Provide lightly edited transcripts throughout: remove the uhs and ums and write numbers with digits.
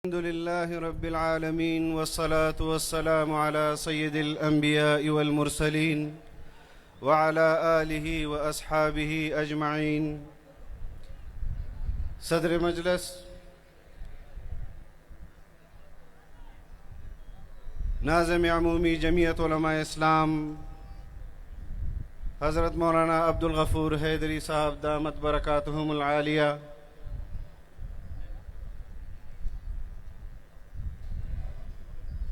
الحمد لله رب العالمين والصلاة والسلام على سيد الأنبياء والمرسلين وعلى آله وأصحابه أجمعين. صدر مجلس ناظم عمومی جمعیت علماء اسلام حضرت مولانا عبدالغفور حیدری صاحب دامت برکاتہم العالیہ،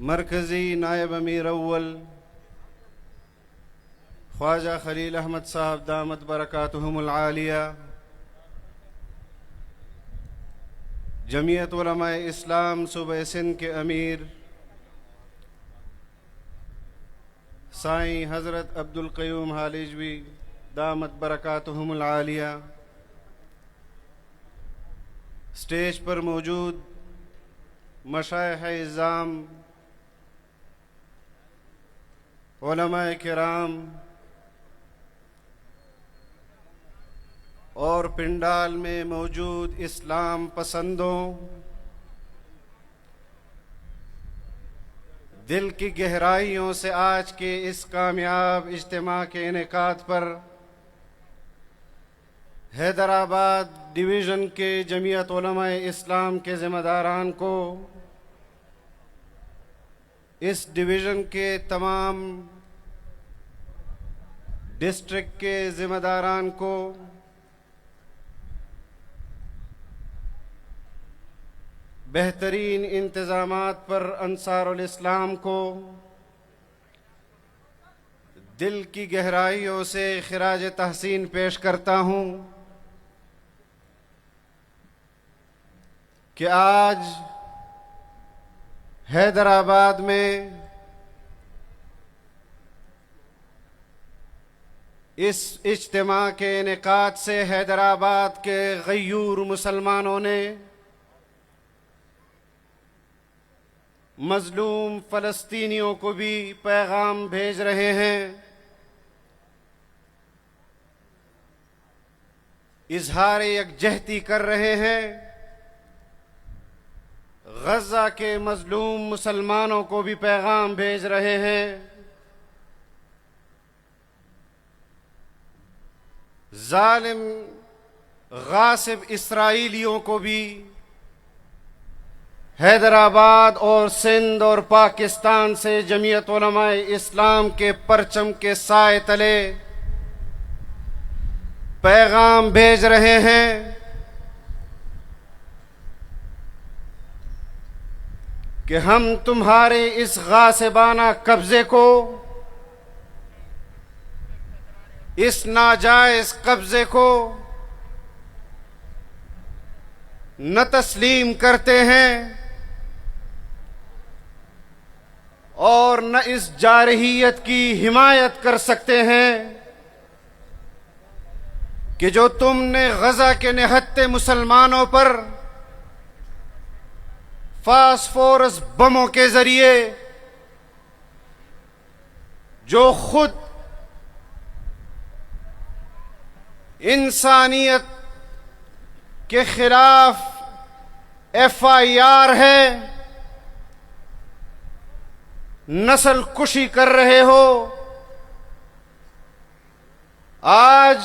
مرکزی نائب امیر اول خواجہ خلیل احمد صاحب دامت برکاتہم العالیہ، جمعیت علماء اسلام صوبہ سندھ کے امیر سائیں حضرت عبدالقیوم حالیجوی دامت برکاتہم العالیہ، اسٹیج پر موجود مشائخ اعظام، علماء کرام اور پنڈال میں موجود اسلام پسندوں، دل کی گہرائیوں سے آج کے اس کامیاب اجتماع کے انعقاد پر حیدرآباد ڈویژن کے جمعیت علماء اسلام کے ذمہ داران کو، اس ڈویژن کے تمام ڈسٹرکٹ کے ذمہ داران کو، بہترین انتظامات پر انصار الاسلام کو دل کی گہرائیوں سے خراج تحسین پیش کرتا ہوں کہ آج حیدرآباد میں اس اجتماع کے انعقاد سے حیدرآباد کے غیور مسلمانوں نے مظلوم فلسطینیوں کو بھی پیغام بھیج رہے ہیں، اظہار یکجہتی کر رہے ہیں، غزہ کے مظلوم مسلمانوں کو بھی پیغام بھیج رہے ہیں، ظالم غاصب اسرائیلیوں کو بھی حیدرآباد اور سندھ اور پاکستان سے جمعیت علماء اسلام کے پرچم کے سائے تلے پیغام بھیج رہے ہیں کہ ہم تمہارے اس غاصبانہ قبضے کو، اس ناجائز قبضے کو نہ تسلیم کرتے ہیں اور نہ اس جارحیت کی حمایت کر سکتے ہیں کہ جو تم نے غزہ کے نہتے مسلمانوں پر فاسفورس بموں کے ذریعے، جو خود انسانیت کے خلاف FIR ہے، نسل کشی کر رہے ہو، آج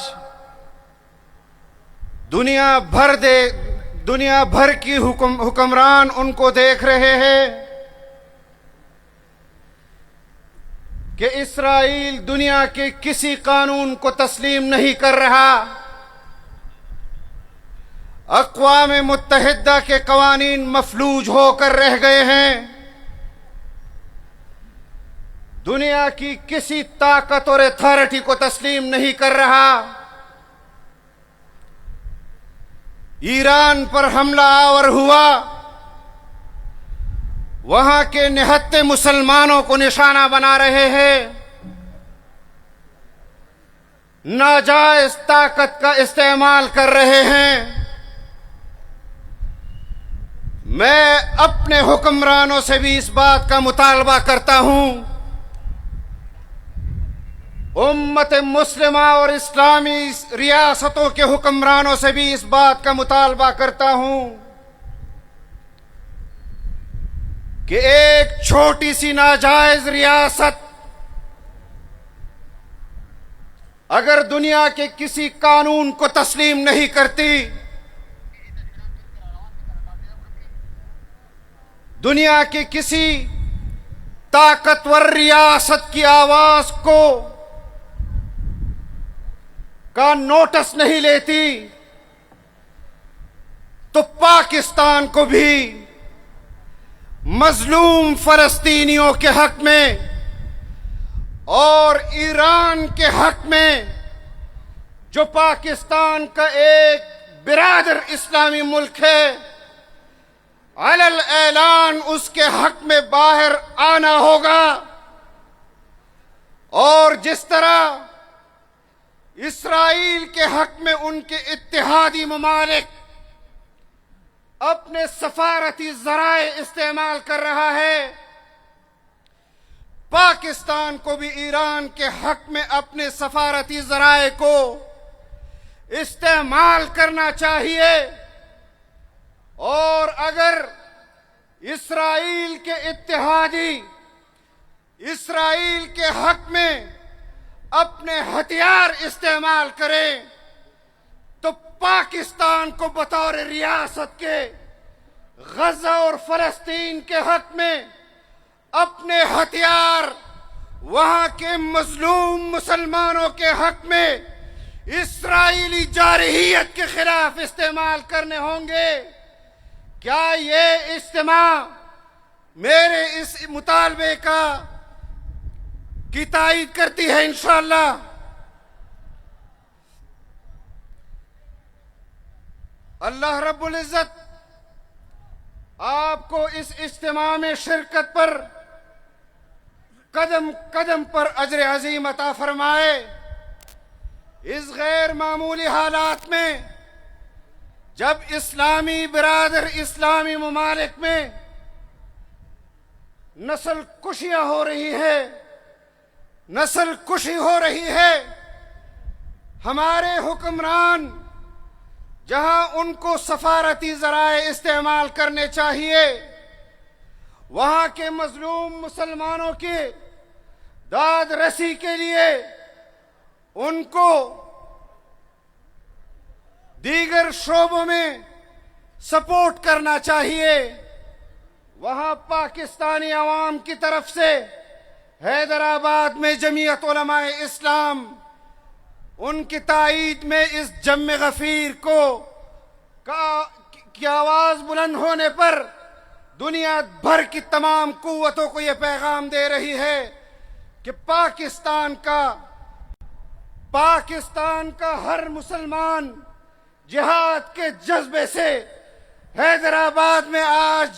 دنیا بھر کی حکمران ان کو دیکھ رہے ہیں کہ اسرائیل دنیا کے کسی قانون کو تسلیم نہیں کر رہا، اقوام متحدہ کے قوانین مفلوج ہو کر رہ گئے ہیں، دنیا کی کسی طاقت اور اتھارٹی کو تسلیم نہیں کر رہا، ایران پر حملہ آور ہوا، وہاں کے نہتے مسلمانوں کو نشانہ بنا رہے ہیں، ناجائز طاقت کا استعمال کر رہے ہیں۔ میں اپنے حکمرانوں سے بھی اس بات کا مطالبہ کرتا ہوں، امت مسلمہ اور اسلامی ریاستوں کے حکمرانوں سے بھی اس بات کا مطالبہ کرتا ہوں کہ ایک چھوٹی سی ناجائز ریاست اگر دنیا کے کسی قانون کو تسلیم نہیں کرتی، دنیا کی کسی طاقتور ریاست کی آواز کا نوٹس نہیں لیتی، تو پاکستان کو بھی مظلوم فلسطینیوں کے حق میں اور ایران کے حق میں، جو پاکستان کا ایک برادر اسلامی ملک ہے، علی الاعلان اس کے حق میں باہر آنا ہوگا۔ اور جس طرح اسرائیل کے حق میں ان کے اتحادی ممالک اپنے سفارتی ذرائع استعمال کر رہا ہے، پاکستان کو بھی ایران کے حق میں اپنے سفارتی ذرائع کو استعمال کرنا چاہیے۔ اور اگر اسرائیل کے اتحادی اسرائیل کے حق میں اپنے ہتھیار استعمال کریں، تو پاکستان کو بطور ریاست کے غزہ اور فلسطین کے حق میں اپنے ہتھیار وہاں کے مظلوم مسلمانوں کے حق میں اسرائیلی جارحیت کے خلاف استعمال کرنے ہوں گے۔ کیا یہ اجتماع میرے اس مطالبے کی تائید کرتی ہے؟ انشاءاللہ اللہ رب العزت آپ کو اس اجتماع میں شرکت پر قدم قدم پر اجر عظیم عطا فرمائے۔ اس غیر معمولی حالات میں جب اسلامی برادر اسلامی ممالک میں نسل کشیاں ہو رہی ہے، نسل کشی ہو رہی ہے، ہمارے حکمران جہاں ان کو سفارتی ذرائع استعمال کرنے چاہیے، وہاں کے مظلوم مسلمانوں کی داد رسی کے لیے ان کو دیگر شعبوں میں سپورٹ کرنا چاہیے، وہاں پاکستانی عوام کی طرف سے حیدرآباد میں جمعیت علماء اسلام ان کی تائید میں اس جم غفیر کی آواز بلند ہونے پر دنیا بھر کی تمام قوتوں کو یہ پیغام دے رہی ہے کہ پاکستان کا ہر مسلمان جہاد کے جذبے سے حیدرآباد میں آج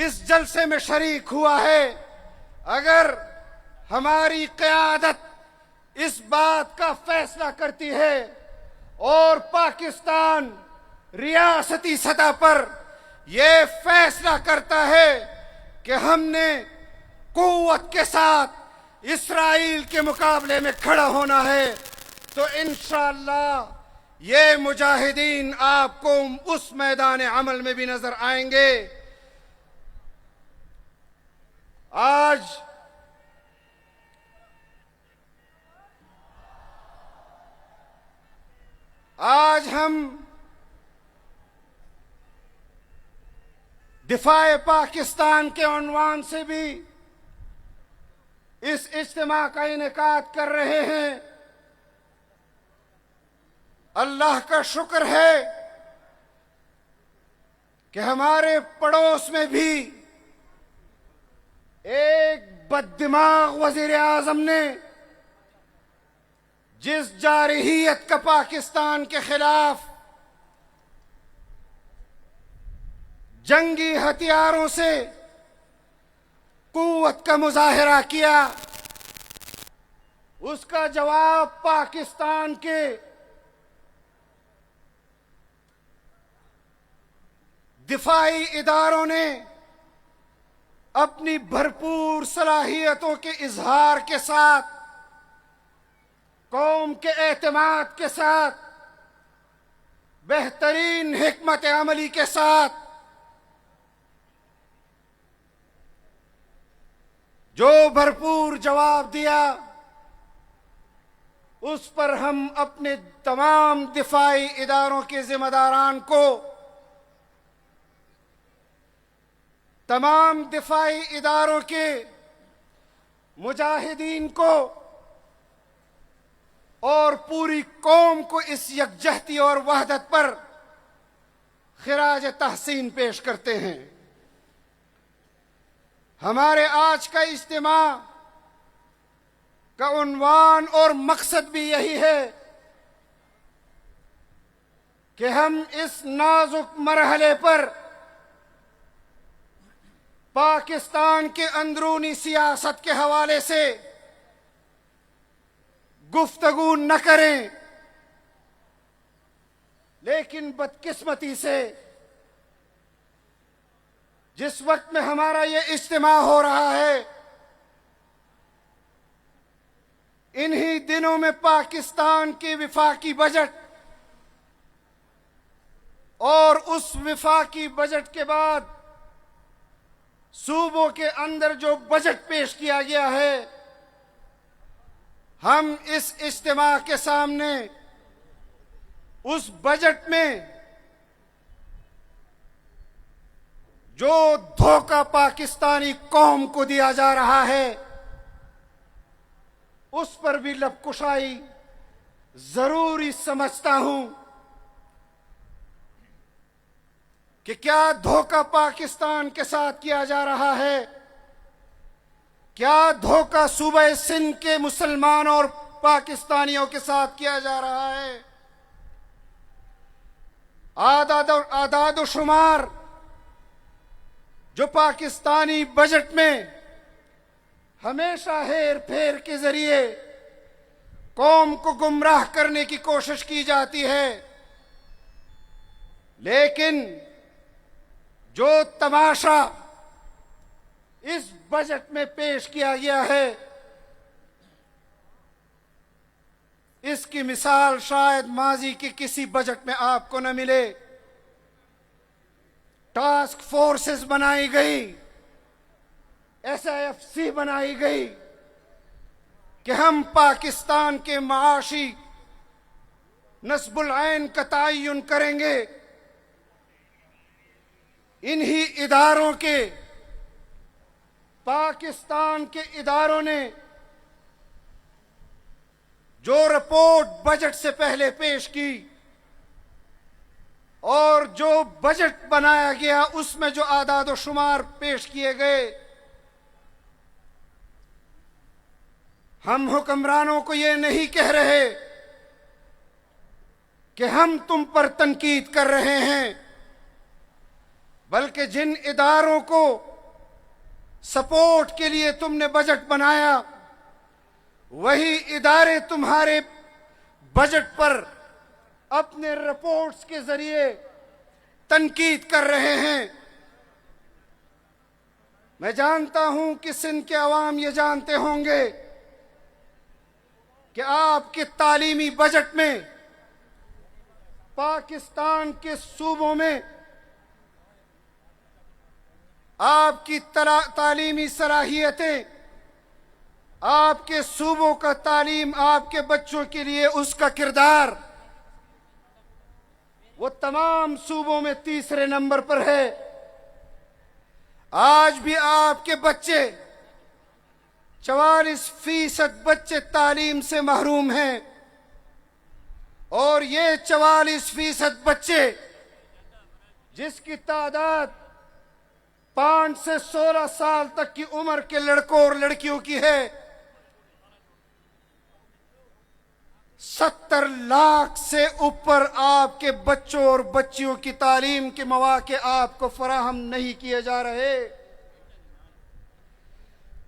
اس جلسے میں شریک ہوا ہے۔ اگر ہماری قیادت اس بات کا فیصلہ کرتی ہے اور پاکستان ریاستی سطح پر یہ فیصلہ کرتا ہے کہ ہم نے قوت کے ساتھ اسرائیل کے مقابلے میں کھڑا ہونا ہے، تو انشاءاللہ یہ مجاہدین آپ کو اس میدان عمل میں بھی نظر آئیں گے۔ آج ہم دفاع پاکستان کے عنوان سے بھی اس اجتماع کا انعقاد کر رہے ہیں۔ اللہ کا شکر ہے کہ ہمارے پڑوس میں بھی ایک بددماغ وزیر اعظم نے جس جارحیت کا پاکستان کے خلاف جنگی ہتھیاروں سے قوت کا مظاہرہ کیا، اس کا جواب پاکستان کے دفاعی اداروں نے اپنی بھرپور صلاحیتوں کے اظہار کے ساتھ، قوم کے اعتماد کے ساتھ، بہترین حکمت عملی کے ساتھ جو بھرپور جواب دیا اس پر ہم اپنے تمام دفاعی اداروں کے ذمہ داران کو، تمام دفاعی اداروں کے مجاہدین کو اور پوری قوم کو اس یکجہتی اور وحدت پر خراج تحسین پیش کرتے ہیں۔ ہمارے آج کا اجتماع کا عنوان اور مقصد بھی یہی ہے کہ ہم اس نازک مرحلے پر پاکستان کے اندرونی سیاست کے حوالے سے گفتگو نہ کریں، لیکن بدقسمتی سے جس وقت میں ہمارا یہ اجتماع ہو رہا ہے، انہی دنوں میں پاکستان کے وفاقی بجٹ اور اس وفاقی بجٹ کے بعد صوبوں کے اندر جو بجٹ پیش کیا گیا ہے، ہم اس اجتماع کے سامنے اس بجٹ میں جو دھوکہ پاکستانی قوم کو دیا جا رہا ہے اس پر بھی لب کشائی ضروری سمجھتا ہوں کہ کیا دھوکہ پاکستان کے ساتھ کیا جا رہا ہے، کیا دھوکہ صوبہ سندھ کے مسلمانوں اور پاکستانیوں کے ساتھ کیا جا رہا ہے۔ اعداد و شمار جو پاکستانی بجٹ میں ہمیشہ ہیر پھیر کے ذریعے قوم کو گمراہ کرنے کی کوشش کی جاتی ہے، لیکن جو تماشا اس بجٹ میں پیش کیا گیا ہے، اس کی مثال شاید ماضی کے کسی بجٹ میں آپ کو نہ ملے۔ ٹاسک فورسز بنائی گئی، SIFC بنائی گئی کہ ہم پاکستان کے معاشی نصب العین کا تعین کریں گے۔ انہی اداروں کے، پاکستان کے اداروں نے جو رپورٹ بجٹ سے پہلے پیش کی اور جو بجٹ بنایا گیا اس میں جو اعداد و شمار پیش کیے گئے، ہم حکمرانوں کو یہ نہیں کہہ رہے کہ ہم تم پر تنقید کر رہے ہیں، بلکہ جن اداروں کو سپورٹ کے لیے تم نے بجٹ بنایا وہی ادارے تمہارے بجٹ پر اپنے رپورٹس کے ذریعے تنقید کر رہے ہیں۔ میں جانتا ہوں کہ سندھ کے عوام یہ جانتے ہوں گے کہ آپ کے تعلیمی بجٹ میں پاکستان کے صوبوں میں آپ کی تعلیمی صلاحیتیں، آپ کے صوبوں کا تعلیم، آپ کے بچوں کے لیے اس کا کردار وہ تمام صوبوں میں تیسرے نمبر پر ہے۔ آج بھی آپ کے بچے 44% بچے تعلیم سے محروم ہیں، اور یہ 44% بچے جس کی تعداد 5 سے 16 سال تک کی عمر کے لڑکوں اور لڑکیوں کی ہے، 70 لاکھ سے اوپر آپ کے بچوں اور بچیوں کی تعلیم کے مواقع آپ کو فراہم نہیں کیے جا رہے۔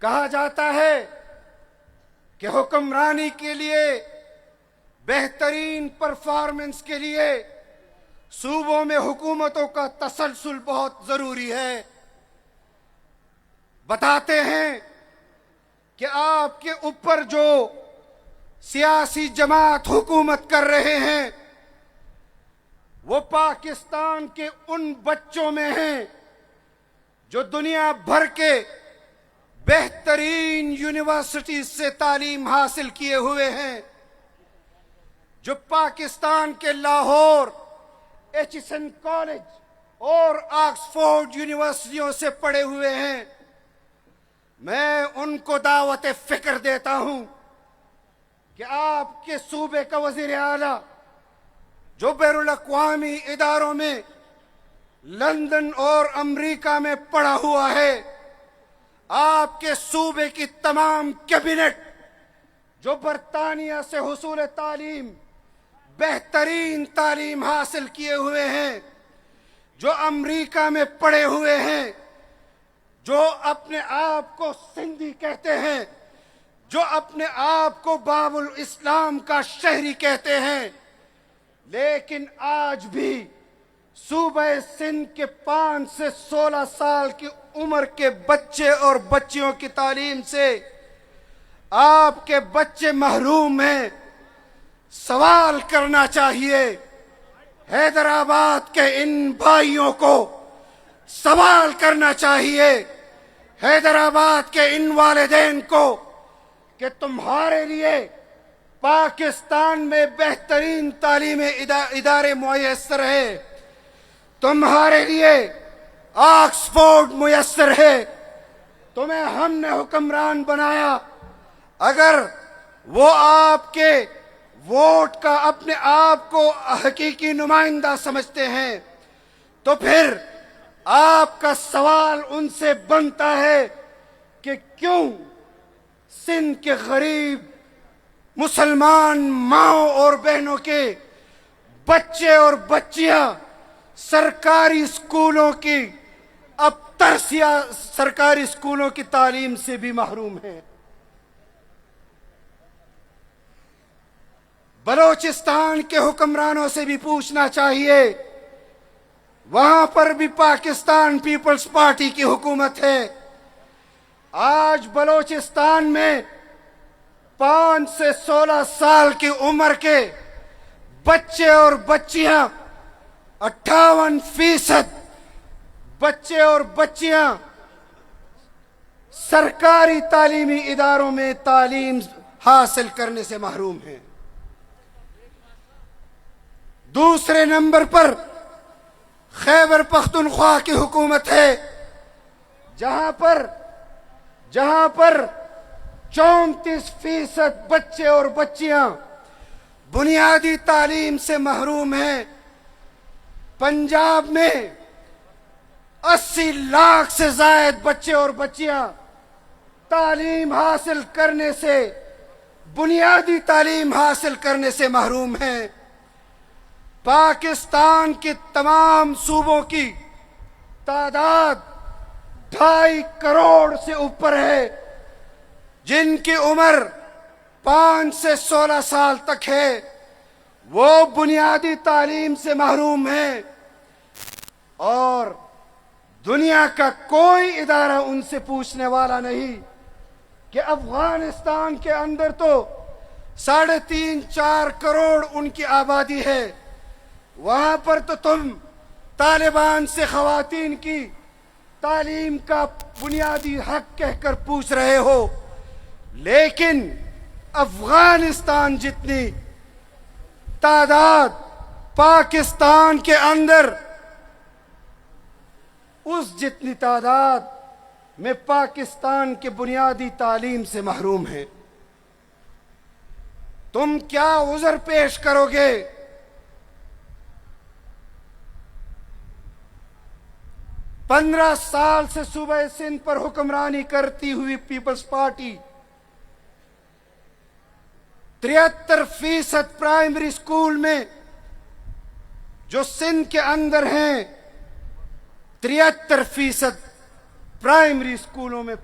کہا جاتا ہے کہ حکمرانی کے لیے، بہترین پرفارمنس کے لیے صوبوں میں حکومتوں کا تسلسل بہت ضروری ہے۔ بتاتے ہیں کہ آپ کے اوپر جو سیاسی جماعت حکومت کر رہے ہیں وہ پاکستان کے ان بچوں میں ہیں جو دنیا بھر کے بہترین یونیورسٹیز سے تعلیم حاصل کیے ہوئے ہیں، جو پاکستان کے Lahore, H S N college اور آکسفورڈ یونیورسٹیوں سے پڑھے ہوئے ہیں، میں ان کو دعوت فکر دیتا ہوں کہ آپ کے صوبے کا وزیر اعلیٰ جو بین الاقوامی اداروں میں لندن اور امریکہ میں پڑھا ہوا ہے، آپ کے صوبے کی تمام کیبنٹ جو برطانیہ سے حصول تعلیم، بہترین تعلیم حاصل کیے ہوئے ہیں، جو امریکہ میں پڑھے ہوئے ہیں، جو اپنے آپ کو سندھی کہتے ہیں، جو اپنے آپ کو باب الاسلام کا شہری کہتے ہیں، لیکن آج بھی صوبہ سندھ کے 5 سے 16 سال کی عمر کے بچے اور بچیوں کی تعلیم سے آپ کے بچے محروم ہیں۔ سوال کرنا چاہیے حیدرآباد کے ان بھائیوں کو، سوال کرنا چاہیے حیدرآباد کے ان والدین کو کہ تمہارے لیے پاکستان میں بہترین تعلیمی ادارے میسر ہے، تمہارے لیے آکسفورڈ میسر ہے، تمہیں ہم نے حکمران بنایا۔ اگر وہ آپ کے ووٹ کا اپنے آپ کو حقیقی نمائندہ سمجھتے ہیں تو پھر آپ کا سوال ان سے بنتا ہے کہ کیوں سندھ کے غریب مسلمان ماؤں اور بہنوں کے بچے اور بچیاں سرکاری اسکولوں کی اب ترسیہ سرکاری اسکولوں کی تعلیم سے بھی محروم ہیں۔ بلوچستان کے حکمرانوں سے بھی پوچھنا چاہیے، وہاں پر بھی پاکستان پیپلز پارٹی کی حکومت ہے۔ آج بلوچستان میں 5 سے 16 سال کی عمر کے بچے اور بچیاں 58% بچے اور بچیاں سرکاری تعلیمی اداروں میں تعلیم حاصل کرنے سے محروم ہیں۔ دوسرے نمبر پر خیبر پختونخوا کی حکومت ہے، جہاں پر 34% بچے اور بچیاں بنیادی تعلیم سے محروم ہیں۔ پنجاب میں 80 لاکھ سے زائد بچے اور بچیاں تعلیم حاصل کرنے سے، بنیادی تعلیم حاصل کرنے سے محروم ہیں۔ پاکستان کے تمام صوبوں کی تعداد 2.5 کروڑ سے اوپر ہے، جن کی عمر 5 سے 16 سال تک ہے، وہ بنیادی تعلیم سے محروم ہیں، اور دنیا کا کوئی ادارہ ان سے پوچھنے والا نہیں کہ افغانستان کے اندر تو 3.5-4 کروڑ ان کی آبادی ہے، وہاں پر تو تم طالبان سے خواتین کی تعلیم کا بنیادی حق کہہ کر پوچھ رہے ہو، لیکن افغانستان جتنی تعداد پاکستان کے اندر، اس جتنی تعداد میں پاکستان کے بنیادی تعلیم سے محروم ہیں۔ تم کیا عذر پیش کرو گے؟ 15 سال سے صوبہ سندھ پر حکمرانی کرتی ہوئی پیپلز پارٹی 73% پرائمری اسکول میں جو سندھ کے اندر ہیں، 73% پرائمری اسکولوں میں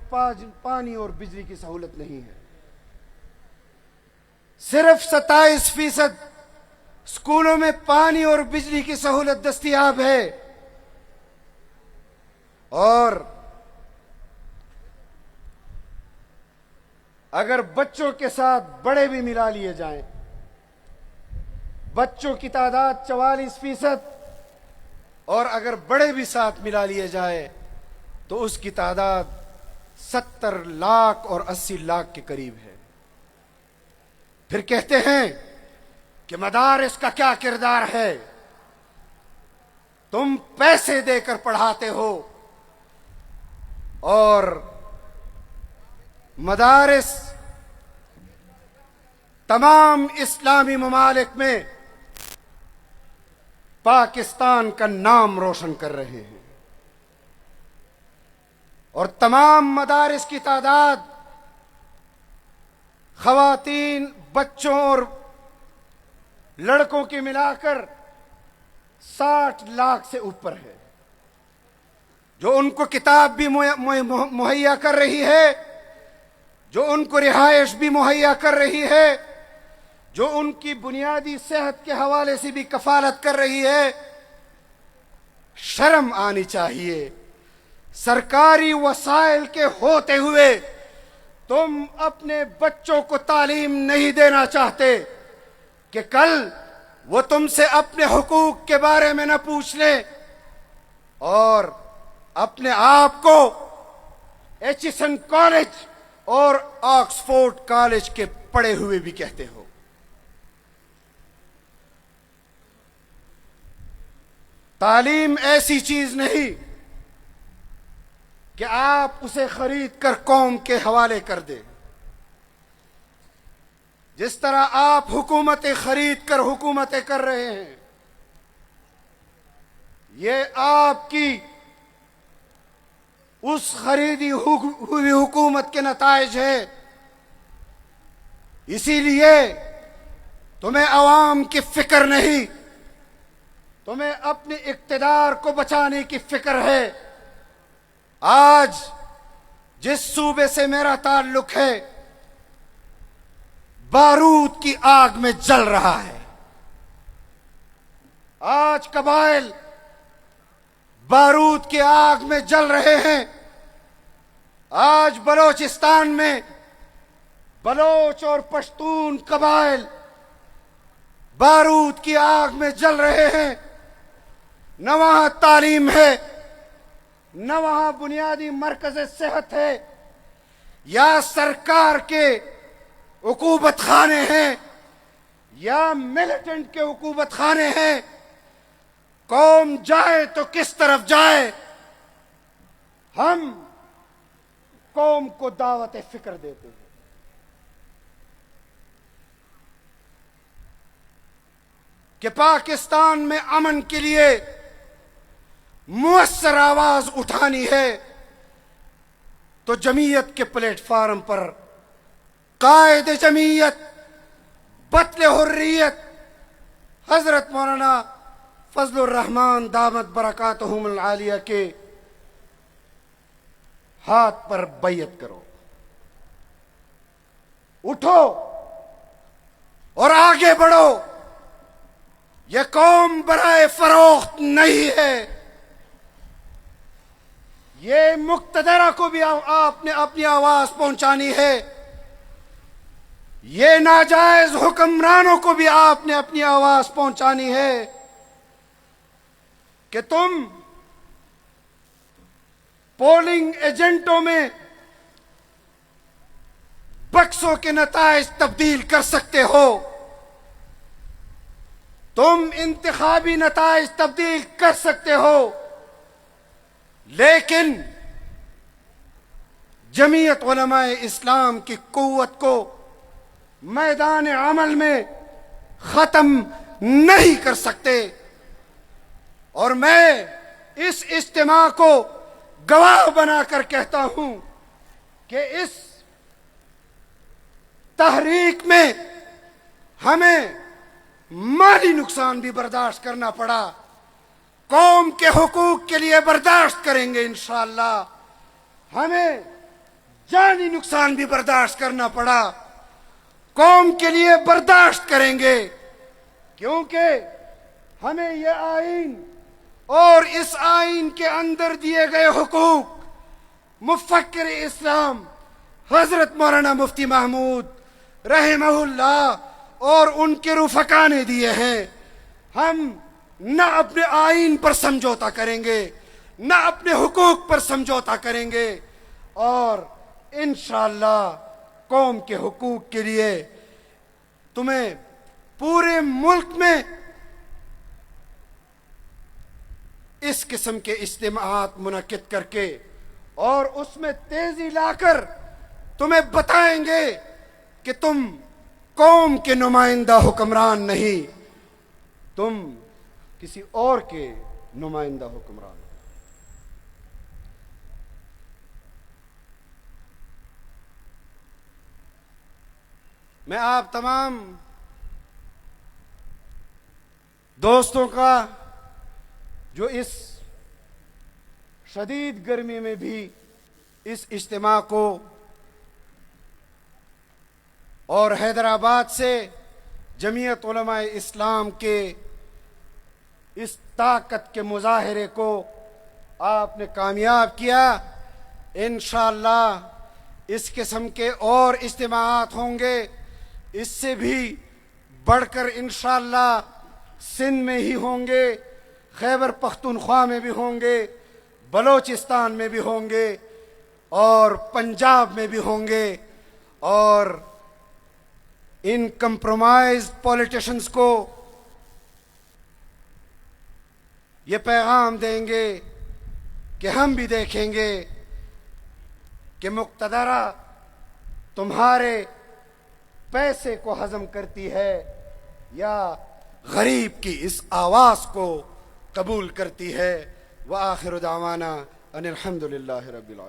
پانی اور بجلی کی سہولت نہیں ہے۔ صرف 27% اسکولوں میں پانی اور بجلی کی سہولت دستیاب ہے، اور اگر بچوں کے ساتھ بڑے بھی ملا لیے جائیں، بچوں کی تعداد 44%، اور اگر بڑے بھی ساتھ ملا لیے جائے تو اس کی تعداد 70 لاکھ اور 80 لاکھ کے قریب ہے۔ پھر کہتے ہیں کہ مدارس کا کیا کردار ہے؟ تم پیسے دے کر پڑھاتے ہو، اور مدارس تمام اسلامی ممالک میں پاکستان کا نام روشن کر رہے ہیں، اور تمام مدارس کی تعداد خواتین، بچوں اور لڑکوں کی ملا کر 60 لاکھ سے اوپر ہے، جو ان کو کتاب بھی مہیا کر رہی ہے، جو ان کو رہائش بھی مہیا کر رہی ہے، جو ان کی بنیادی صحت کے حوالے سے بھی کفالت کر رہی ہے۔ شرم آنی چاہیے، سرکاری وسائل کے ہوتے ہوئے تم اپنے بچوں کو تعلیم نہیں دینا چاہتے کہ کل وہ تم سے اپنے حقوق کے بارے میں نہ پوچھ لیں، اور اپنے آپ کو ایچسن کالج اور آکسفورڈ کالج کے پڑھے ہوئے بھی کہتے ہو۔ تعلیم ایسی چیز نہیں کہ آپ اسے خرید کر قوم کے حوالے کر دیں۔ جس طرح آپ حکومتیں خرید کر حکومتیں کر رہے ہیں، یہ آپ کی اس خریدی ہوئی حکومت کے نتائج ہے۔ اسی لیے تمہیں عوام کی فکر نہیں، تمہیں اپنے اقتدار کو بچانے کی فکر ہے۔ آج جس صوبے سے میرا تعلق ہے، بارود کی آگ میں جل رہا ہے۔ آج قبائل بارود کی آگ میں جل رہے ہیں۔ آج بلوچستان میں بلوچ اور پشتون قبائل بارود کی آگ میں جل رہے ہیں۔ نہ وہاں تعلیم ہے، نہ وہاں بنیادی مرکز صحت ہے، یا سرکار کے عقوبت خانے ہیں، یا ملیٹنٹ کے عقوبت خانے ہیں۔ قوم جائے تو کس طرف جائے؟ ہم قوم کو دعوت فکر دیتے ہیں۔ کہ پاکستان میں امن کے لیے مؤثر آواز اٹھانی ہے تو جمعیت کے پلیٹ فارم پر قائد جمعیت بطل حریت حضرت مولانا فضل الرحمان دامت برکاتہم العالیہ کے ہاتھ پر بیعت کرو۔ اٹھو اور آگے بڑھو۔ یہ قوم برائے فروخت نہیں ہے۔ یہ مقتدرہ کو بھی آپ نے اپنی آواز پہنچانی ہے۔ یہ ناجائز حکمرانوں کو بھی آپ نے اپنی آواز پہنچانی ہے کہ تم پولنگ ایجنٹوں میں بکسوں کے نتائج تبدیل کر سکتے ہو، تم انتخابی نتائج تبدیل کر سکتے ہو، لیکن جمعیت علماء اسلام کی قوت کو میدان عمل میں ختم نہیں کر سکتے۔ اور میں اس اجتماع کو گواہ بنا کر کہتا ہوں کہ اس تحریک میں ہمیں مالی نقصان بھی برداشت کرنا پڑا، قوم کے حقوق کے لیے برداشت کریں گے انشاءاللہ۔ ہمیں جانی نقصان بھی برداشت کرنا پڑا، قوم کے لیے برداشت کریں گے، کیونکہ ہمیں یہ آئین اور اس آئین کے اندر دیے گئے حقوق مفکر اسلام حضرت مولانا مفتی محمود رحمہ اللہ اور ان کے رفقا نے دیے ہیں۔ ہم نہ اپنے آئین پر سمجھوتا کریں گے، نہ اپنے حقوق پر سمجھوتا کریں گے۔ اور انشاءاللہ قوم کے حقوق کے لیے تمہیں پورے ملک میں اس قسم کے اجتماعات منعقد کر کے اور اس میں تیزی لا کر تمہیں بتائیں گے کہ تم قوم کے نمائندہ حکمران نہیں، تم کسی اور کے نمائندہ حکمران۔ میں آپ تمام دوستوں کا جو اس شدید گرمی میں بھی اس اجتماع کو اور حیدرآباد سے جمعیت علماء اسلام کے اس طاقت کے مظاہرے کو آپ نے کامیاب کیا، انشاءاللہ اس قسم کے اور اجتماعات ہوں گے، اس سے بھی بڑھ کر انشاءاللہ سندھ میں ہی ہوں گے، خیبر پختونخوا میں بھی ہوں گے، بلوچستان میں بھی ہوں گے اور پنجاب میں بھی ہوں گے، اور ان کمپرومائز پولیٹیشنز کو یہ پیغام دیں گے کہ ہم بھی دیکھیں گے کہ مقتدرہ تمہارے پیسے کو ہضم کرتی ہے یا غریب کی اس آواز کو قبول کرتی ہے۔ وآخر دعوانا ان الحمد للہ رب العالمین۔